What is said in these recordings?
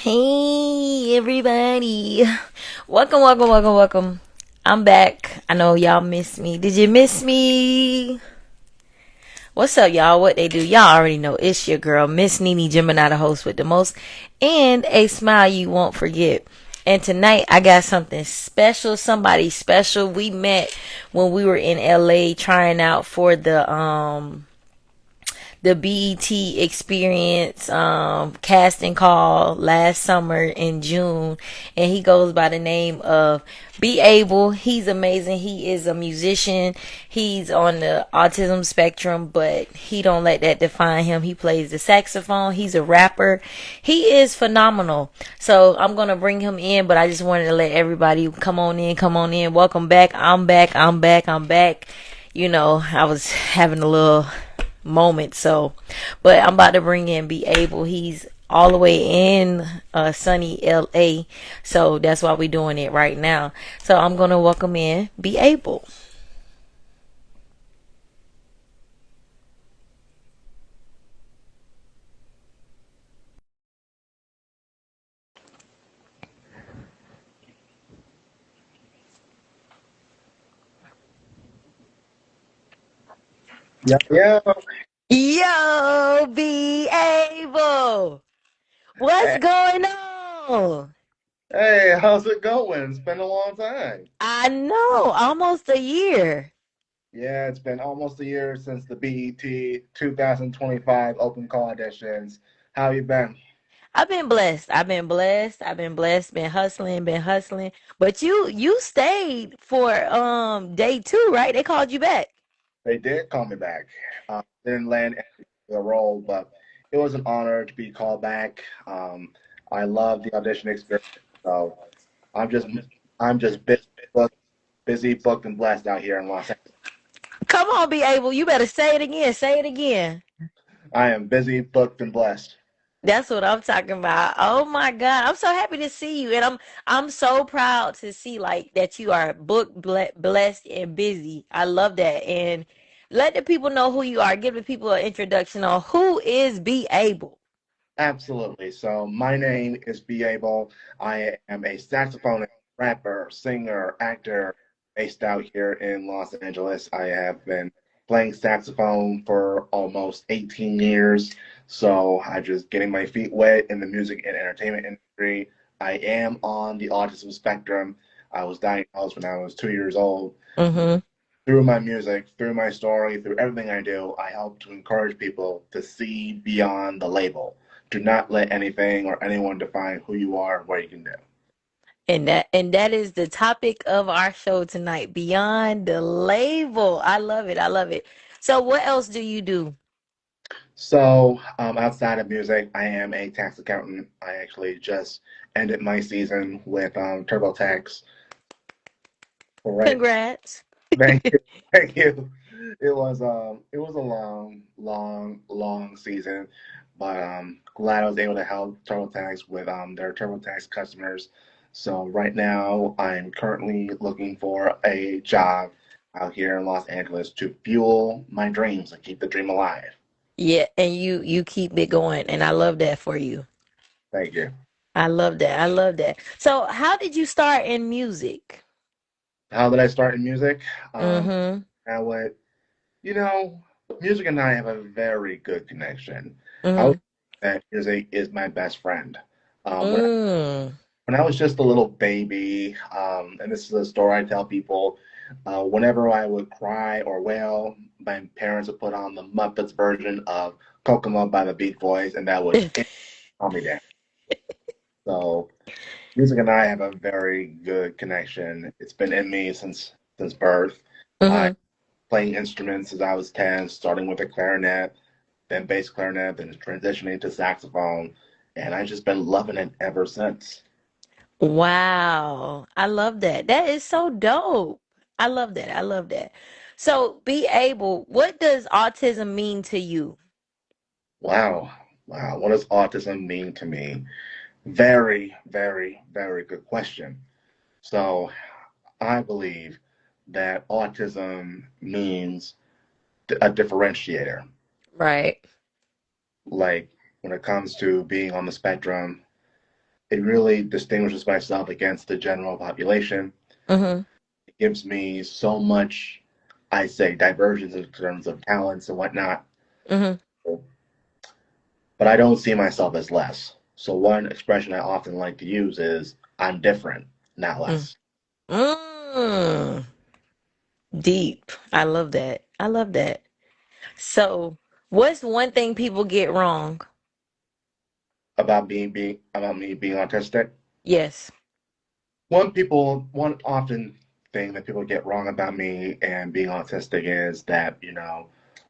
Hey everybody. Welcome. I'm back. I know y'all missed me. Did you miss me? What's up, y'all? What they do? Y'all already know it's your girl, Miss Nene Gemini, the host with the most, and a smile you won't forget. And tonight I got something special, somebody special. We met when we were in LA trying out for the BET experience casting call last summer in June, and he goes by the name of B.Able. He's amazing. He is a musician. He's on the autism spectrum, but he don't let that define him. He plays the saxophone. He's a rapper. He is phenomenal. So I'm gonna bring him in, but I just wanted to let everybody come on in. Welcome back. I'm back. You know, I was having a little moment. So, but I'm about to bring in B.Able. He's all the way in sunny LA. So that's why we're doing it right now. So I'm going to welcome in B.Able. Yeah, yeah. Yo, B.Able. What's Hey, going on? hey, how's it going? It's been a long time. I know, almost a year. Yeah, it's been almost a year since the BET 2025 Open Call auditions. How you been? Been hustling, But you stayed for day two, right? They called you back. They did call me back. Didn't land the role, but it was an honor to be called back. I love the audition experience, so I'm just I'm just busy, booked, and blessed out here in Los Angeles. Come on, B.Able. You better say it again. Say it again. I am busy, booked, and blessed. That's what I'm talking about. Oh my God. I'm so happy to see you. And I'm so proud to see like that you are booked, blessed, and busy. I love that. And let the people know who you are. Give the people an introduction on who is B.Able. Absolutely. So my name is B.Able. I am a saxophonist, rapper, singer, actor based out here in Los Angeles. I have been playing saxophone for almost 18 years. So I just getting my feet wet in the music and entertainment industry. I am on the autism spectrum. I was diagnosed when I was 2 years old. Mm-hmm. Through my music, through my story, through everything I do, I help to encourage people to see beyond the label. Do not let anything or anyone define who you are, what you can do. And that is the topic of our show tonight. Beyond the label. I love it. I love it. So what else do you do? So, outside of music, I am a tax accountant. I actually just ended my season with TurboTax. All right. Congrats. Thank you. Thank you. It was a long season, but glad I was able to help TurboTax with their TurboTax customers. So right now I'm currently looking for a job out here in Los Angeles to fuel my dreams and keep the dream alive. Yeah, and you keep it going, and I love that for you. Thank you. I love that. I love that. So, how did you start in music? How did I start in music? Um, Mm-hmm. I went, you know, music and I have a very good connection. I would Mm-hmm. say that music is my best friend. When Mm. I was just a little baby, and this is a story I tell people, whenever I would cry or wail, my parents would put on the Muppets version of Kokomo by the Beach Boys, and that would calm me down. So music and I have a very good connection. It's been in me since birth. I Mm-hmm. playing instruments since I was 10, starting with a clarinet, then bass clarinet, then transitioning to saxophone, and I've just been loving it ever since. Wow. I love that. That is so dope. I love that. I love that. So, be able, what does autism mean to you? Wow. Wow. What does autism mean to me? Very, very, very good question. So, I believe that autism means a differentiator. Right. Like when it comes to being on the spectrum, it really distinguishes myself against the general population. Mhm. It gives me so much, I say, divergence in terms of talents and whatnot. Mhm. But I don't see myself as less. So one expression I often like to use is I'm different, not Mm. less. Mm. Deep. I love that. I love that. So, what's one thing people get wrong? About me being autistic. Yes. One often thing that people get wrong about me and being autistic is that,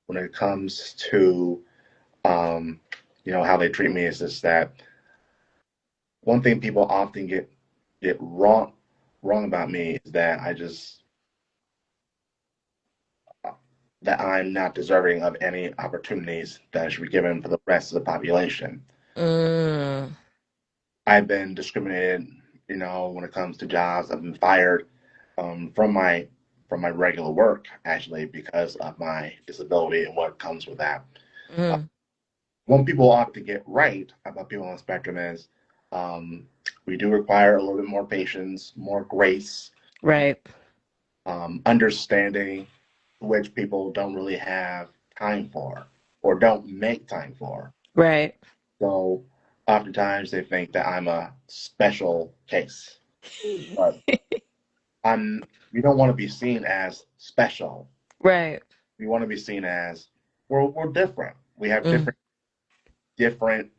when it comes to um, how they treat me is just that one thing people often get wrong about me is that that I'm not deserving of any opportunities that should be given for the rest of the population. Mm. I've been discriminated, when it comes to jobs. I've been fired from my regular work actually because of my disability and what comes with that. Uh, Mm. One people often get right about people on the spectrum is um, we do require a little bit more patience, more grace, Right. understanding, which people don't really have time for or don't make time for. Right. So oftentimes they think that I'm a special case, but I'm. We don't want to be seen as special. Right. We want to be seen as we're different. We have Mm. different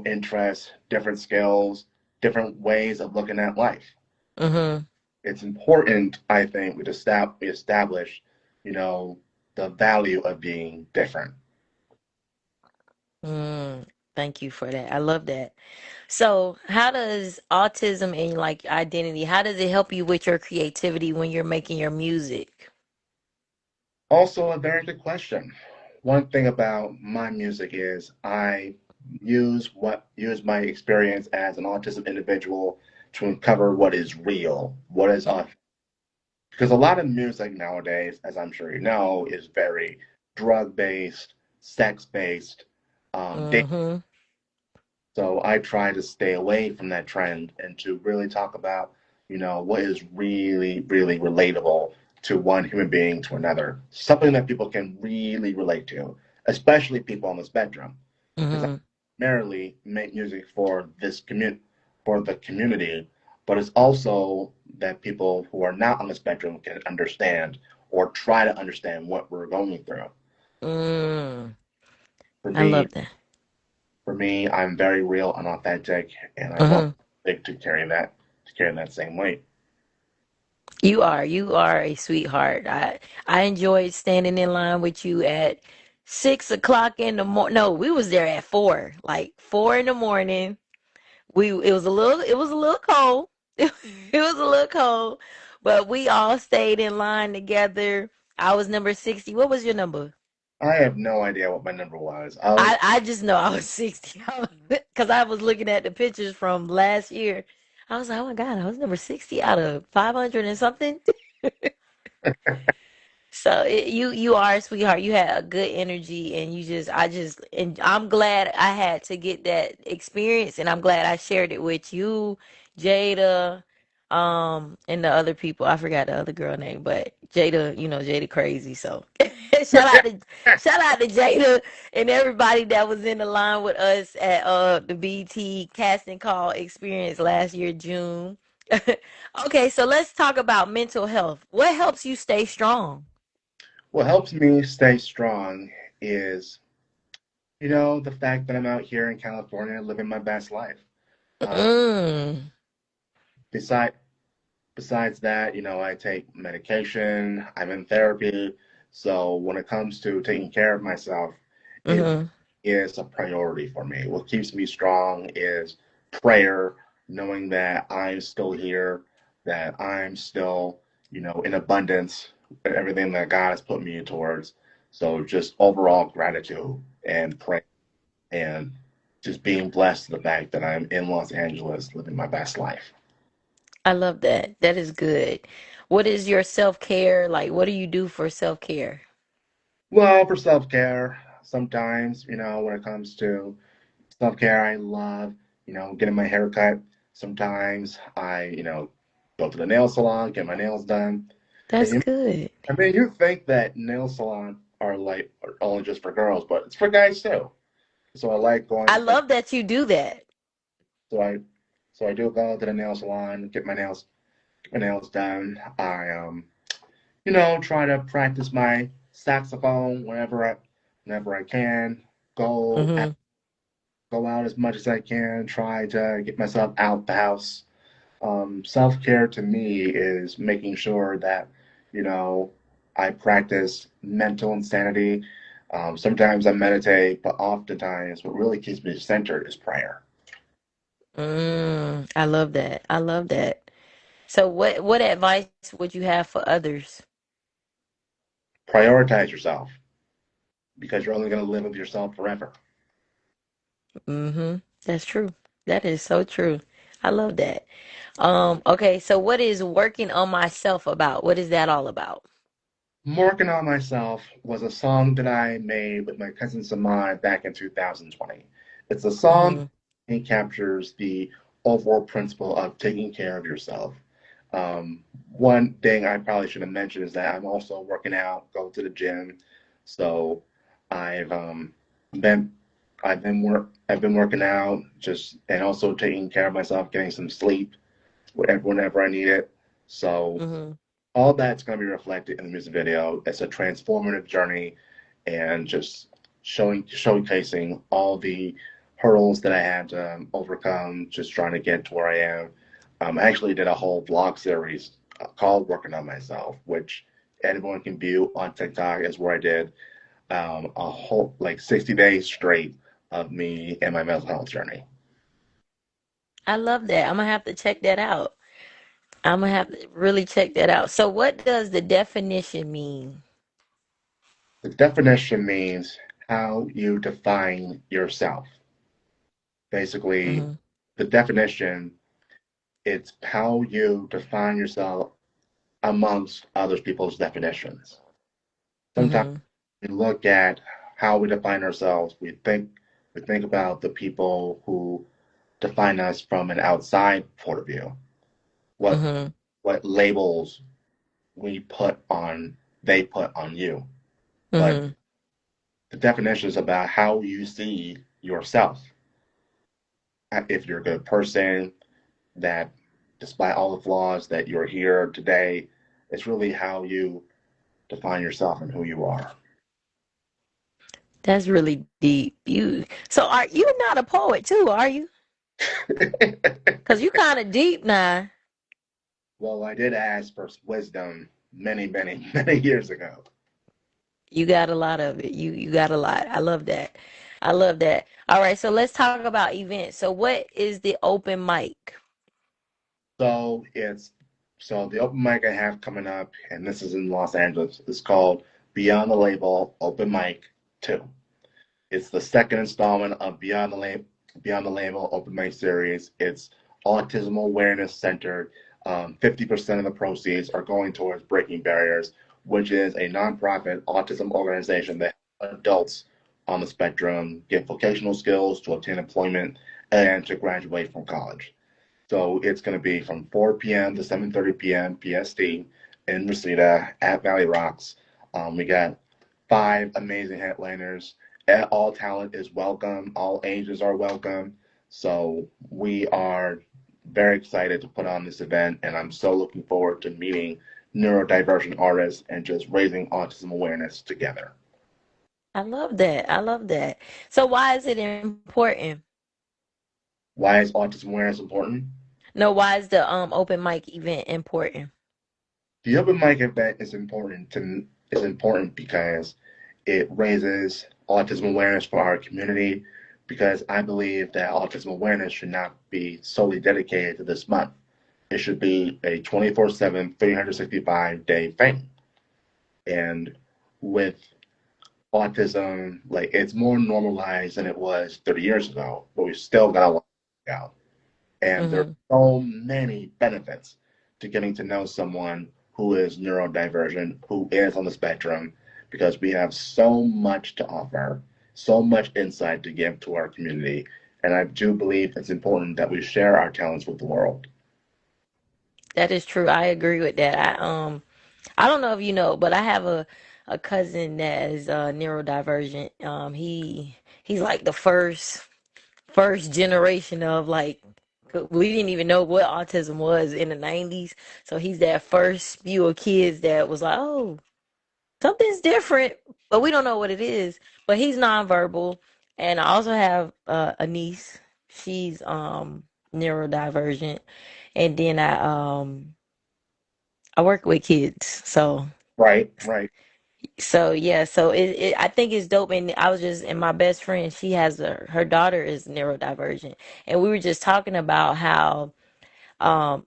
interests, different skills, different ways of looking at life. Mhm. It's important, I think, we establish, you know, the value of being different. Mm. Thank you for that. I love that. So, how does autism and like identity, how does it help you with your creativity when you're making your music? Also, a very good question. One thing about my music is I use my experience as an autism individual to uncover what is real, what is authentic. Because a lot of music nowadays, as I'm sure you know, is very drug based, sex based. Mhm. So I try to stay away from that trend and to really talk about, what is really, really relatable to one human being to another. Something that people can really relate to, especially people on the spectrum. Because I Mhm. primarily make music for for the community, but it's also that people who are not on the spectrum can understand or try to understand what we're going through. Mm. For I me, love that. I'm very real and authentic, and I want Mhm. to carry that same weight. You are a sweetheart. I enjoyed standing in line with you at 6 o'clock in the morning. No, we was there at 4, like 4 in the morning. It was a little cold. It was a little cold, but we all stayed in line together. I was number 60. What was your number? I have no idea what my number was. I just know I was 60 because I was looking at the pictures from last year. I was like, oh my God, I was number 60 out of 500 and something. So you are a sweetheart. You had a good energy, and and I'm glad I had to get that experience, and I'm glad I shared it with you, Jada, and the other people. I forgot the other girl name, but Jada, Jada crazy. So shout out to shout out to Jada and everybody that was in the line with us at the BT casting call experience last year, June. Okay, so let's talk about mental health. What helps you stay strong? what helps me stay strong is, the fact that I'm out here in California living my best life. Uh, Mm, beside, Besides that, I take medication, I'm in therapy. So when it comes to taking care of myself, it mm-hmm, is a priority for me. What keeps me strong is prayer, knowing that I'm still here, that I'm still, in abundance, everything that God has put me towards. So just overall gratitude and pray and just being blessed to the fact that I'm in Los Angeles living my best life. I love that. That is good. What is your self-care like? What do you do for self-care? Well, for self care, sometimes, when it comes to self care, I love getting my hair cut. Sometimes I, go to the nail salon, get my nails done. And That's good. I mean, you think that nail salons are only just for girls, but it's for guys too. So I like I going to, love that you do that. so I, so I do go to the nail salon, get my nails done. I, try to practice my saxophone whenever I can. Go Mm-hmm. go out as much as I can. Try to get myself out the house. Self-care to me is making sure that, you know, I practice mental insanity. Sometimes I meditate, but oftentimes what really keeps me centered is prayer. I love that. I love that. So what advice would you have for others? Prioritize yourself because you're only going to live with yourself forever. Mm-hmm. That's true. That is so true. I love that. Okay, so what is working on myself about? What is that all about? Working on Myself was a song that I made with my cousin Samad back in 2020. It's a song Mm-hmm. that captures the overall principle of taking care of yourself. One thing I probably should have mentioned is that I'm also working out, go to the gym. So I've been I've been working out just and also taking care of myself, getting some sleep whenever I need it. So Mm-hmm. all that's going to be reflected in the music video. It's a transformative journey and just showcasing all the hurdles that I had to overcome just trying to get to where I am. I actually did a whole vlog series called Working on Myself, which anyone can view on TikTok, is where I did a whole like 60 days straight of me and my mental health journey. I love that. I'm gonna have to check that out. I'm gonna have to really check that out. So what does the definition mean? The definition means how you define yourself. Basically, Mm-hmm. the definition, it's how you define yourself amongst other people's definitions. Sometimes Mm-hmm. we look at how we define ourselves, we think about the people who define us from an outside point of view, what Mm-hmm. what labels we put on they put on you. But Mm-hmm. the definition is about how you see yourself. If you're a good person, that despite all the flaws that you're here today, it's really how you define yourself and who you are. That's really deep. Are you not a poet too, are you? Cause you kind of deep now. Well, I did ask for wisdom many, many, many years ago. You got a lot of it. You got a lot. I love that. I love that. All right, so let's talk about events. So what is the open mic? So it's so the open mic I have coming up, and this is in Los Angeles, is called Beyond the Label Open Mic 2. It's the second installment of Beyond the Label Open Mic series. It's autism awareness centered. 50% of the proceeds are going towards Breaking Barriers, which is a nonprofit autism organization that helps adults on the spectrum get vocational skills to obtain employment and to graduate from college. So it's going to be from 4 p.m. to 7:30 p.m. PST in Reseda at Valley Rocks. We got five amazing headliners. All talent is welcome. All ages are welcome. So we are very excited to put on this event, and I'm so looking forward to meeting neurodivergent artists and just raising autism awareness together. I love that. I love that. So why is it important? Why is autism awareness important? No, why is the open mic event important? The open mic event is important because it raises autism awareness for our community. Because I believe that autism awareness should not be solely dedicated to this month. It should be a 24/7, 365-day thing. And with autism, like it's more normalized than it was 30 years ago, but we still got a lot to go. And there's Mm-hmm. so many benefits to getting to know someone who is neurodivergent, who is on the spectrum, because we have so much to offer, so much insight to give to our community, And I do believe it's important that we share our talents with the world. That is true. I agree with that. I don't know if you know, but I have a cousin that is neurodivergent. He's like the first generation of like we didn't even know what autism was in the 90s. So he's that first few of kids that was like, "Oh, something's different," but we don't know what it is. But he's nonverbal, and I also have a niece. She's neurodivergent, and then I work with kids, so Right, right. yeah, so I think it's dope. And I was just, and my best friend, she has her daughter is neurodivergent, and we were just talking about how um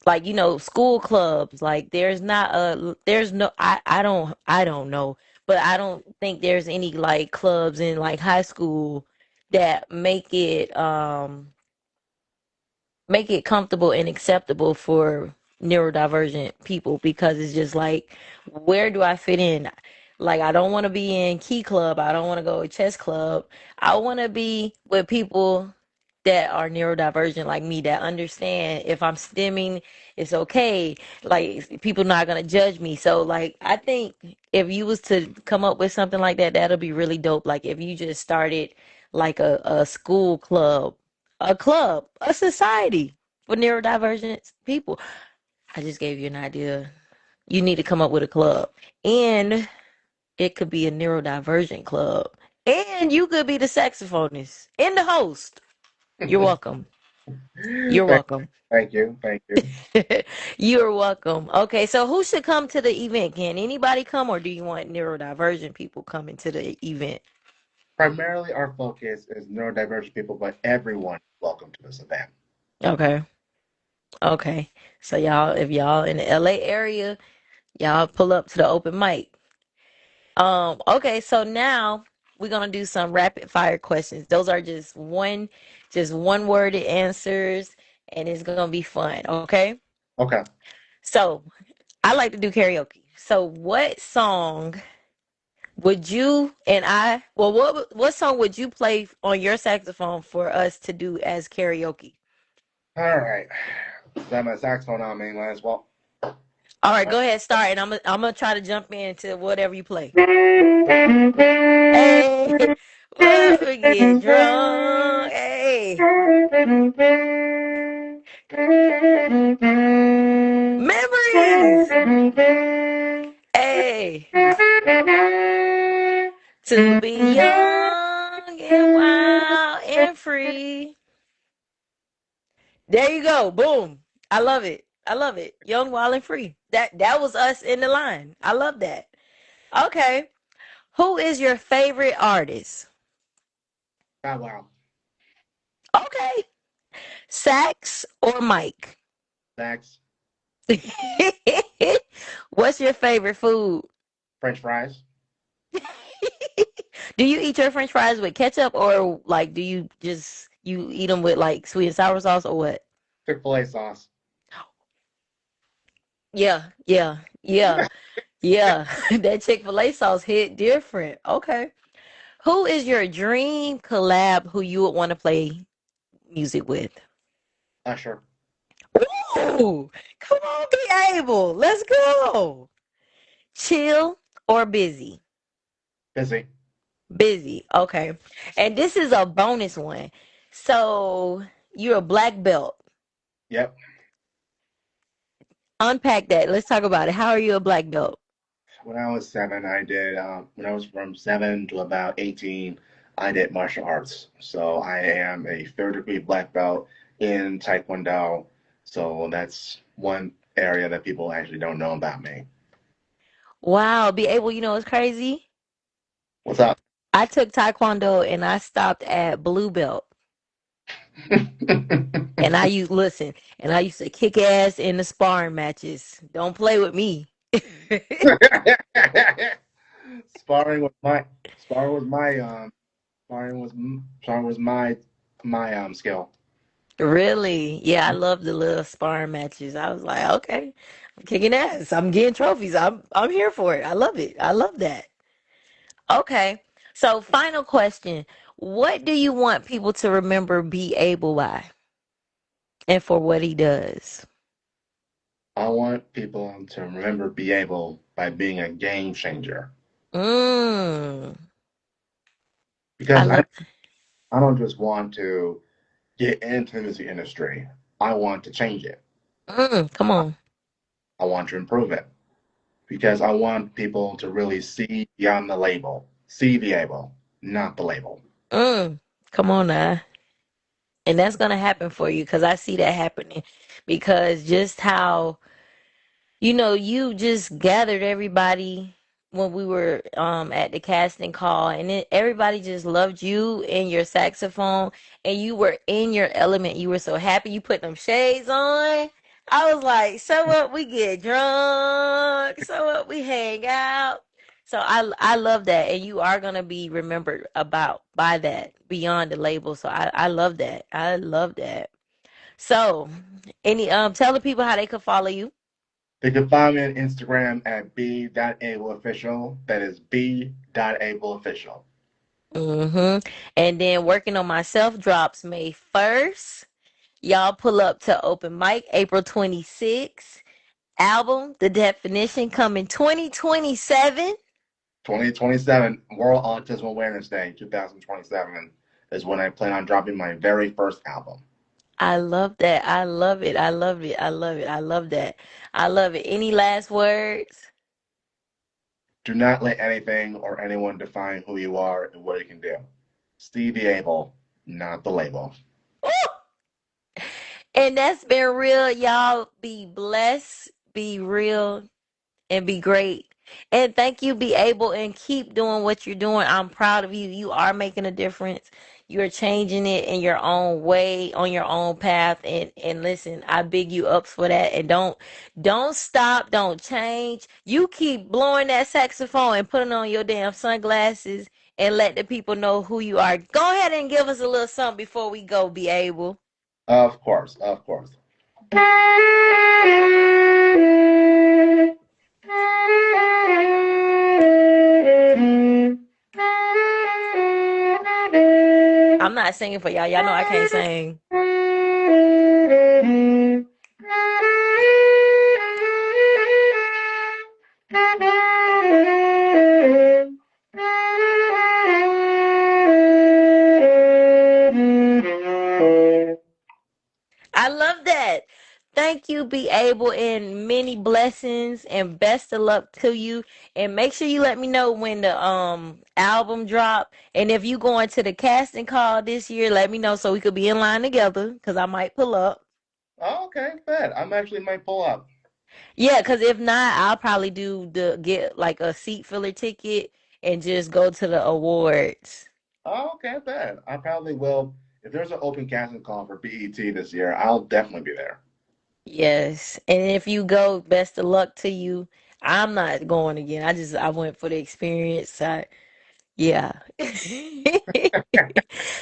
like school clubs, like there's no, I don't know, but I don't think there's any like clubs in like high school that make it comfortable and acceptable for neurodivergent people, because it's just like, where do I fit in? Like, I don't want to be in key club. I don't want to go to chess club. I want to be with people that are neurodivergent like me, that understand if I'm stimming, it's okay. Like, people not going to judge me. So like, I think if you was to come up with something like that, that'll be really dope. Like if you just started like a school club, a society for neurodivergent people. I just gave you an idea. You need to come up with a club. And it could be a neurodivergent club. And you could be the saxophonist and the host. You're welcome. You're Thank, welcome. thank you, thank you. You're welcome. Okay, so who should come to the event? Can anybody come, or do you want neurodivergent people coming to the event? Primarily, our focus is neurodivergent people, but everyone is welcome to this event. Okay. Okay. So y'all, if y'all in the LA area, y'all pull up to the open mic. Okay, so now we're gonna do some rapid fire questions. Those are just one worded answers, and it's gonna be fun, okay? Okay. So I like to do karaoke. So what song would you and I well what song would you play on your saxophone for us to do as karaoke? All right. Got my saxophone on me, might as well. All right, go ahead, start, and I'm gonna try to jump into whatever you play. All Hey, what we get drunk? Hey. Memories. Hey, to be young and wild and free. There you go. Boom. I love it. I love it. Young, wild, and free. That was us in the line. I love that. Okay. Who is your favorite artist? wow. Okay. Sax or Mike? Sax, What's your favorite food? French fries, Do you eat your French fries with ketchup, or like do you eat them with like sweet and sour sauce, or what? Chick-fil-A sauce. Yeah, yeah, yeah, yeah. That Chick-fil-A sauce hit different. Okay. Who is your dream collab who you would want to play music with? Usher. Ooh, come on, be able. Let's go. Chill or busy? Busy. Busy. Okay. And this is a bonus one. So you're a black belt. Yep. Unpack that. Let's talk about it. How are you a black belt? When I was seven, I did, when I was from 7 to about 18, I did martial arts. So I am a third degree black belt in Taekwondo. So that's one area that people actually don't know about me. Wow, be able, it's crazy. What's up? I took Taekwondo and I stopped at blue belt. And listen, and I used to kick ass in the sparring matches. Don't play with me. Sparring was my sparring was my sparring was my skill. Really? Yeah, I love the little sparring matches. I was like, okay, I'm kicking ass. I'm getting trophies. I'm here for it. I love it. I love that. Okay. So, final question. What do you want people to remember Be Able by and for what he does? I want people to remember B.Able by being a game changer Mm, I because love. I don't just want to get into the music industry. I want to change it. Come on. I want to improve it because I want people to really see beyond the label, see B.Able, not the label. Mm, come on now. And that's gonna happen for you because I see that happening because just how you just gathered everybody when we were at the casting call, and everybody just loved you and your saxophone, and you were in your element. You were so happy. You put them shades on. I was like, so what? We get drunk. So what? We hang out. So I love that, and you are gonna be remembered about by that beyond the label. So I love that. I love that. So any tell the people how they could follow you. They can find me on Instagram at b.ableofficial. That is b.ableofficial. And then working on myself drops May 1st. Y'all pull up to open mic April 26th. Album, The Definition, coming 2027. 2027, World Autism Awareness Day, 2027, is when I plan on dropping my very first album. I love that. I love it. I love it. I love it. I love that. I love it. Any last words? Do not let anything or anyone define who you are and what you can do. See the able, not the label. And that's been real. Y'all be blessed, be real, and be great. And thank you, Be Able, and keep doing what you're doing. I'm proud of you. You are making a difference. You're changing it in your own way, on your own path. And listen, I big you up for that. And don't stop, don't change. You keep blowing that saxophone and putting on your damn sunglasses and let the people know who you are. Go ahead and give us a little something before we go, Be Able. Of course, of course. I'm not singing for y'all. Y'all know I can't sing. I love that. Thank you, Be Able, and many blessings and best of luck to you. And make sure you let me know when the album drop. And if you going to the casting call this year, let me know so we could be in line together. Cause I might pull up. Oh, okay, good. I'm actually might pull up. Yeah, cause if not, I'll probably get like a seat filler ticket and just go to the awards. Oh, okay, good. I probably will. If there's an open casting call for BET this year, I'll definitely be there. Yes. And if you go, best of luck to you. I'm not going again. I went for the experience. Yeah.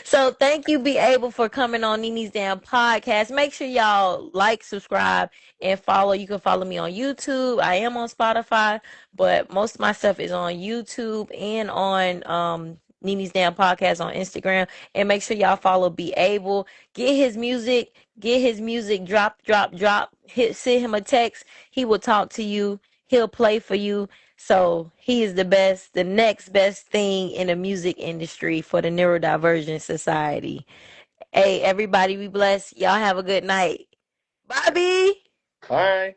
So thank you, Be Able, for coming on Nene's Damn Podcast. Make sure y'all like, subscribe, and follow. You can follow me on YouTube. I am on Spotify, but most of my stuff is on YouTube and on Nene's Damn Podcast on Instagram. And make sure y'all follow Be Able. Get his music. Get his music. Drop, drop, drop. Send him a text. He will talk to you. He'll play for you. So he is the best, the next best thing in the music industry for the neurodivergent society. Hey, everybody be blessed. Y'all have a good night. Bobby. Bye.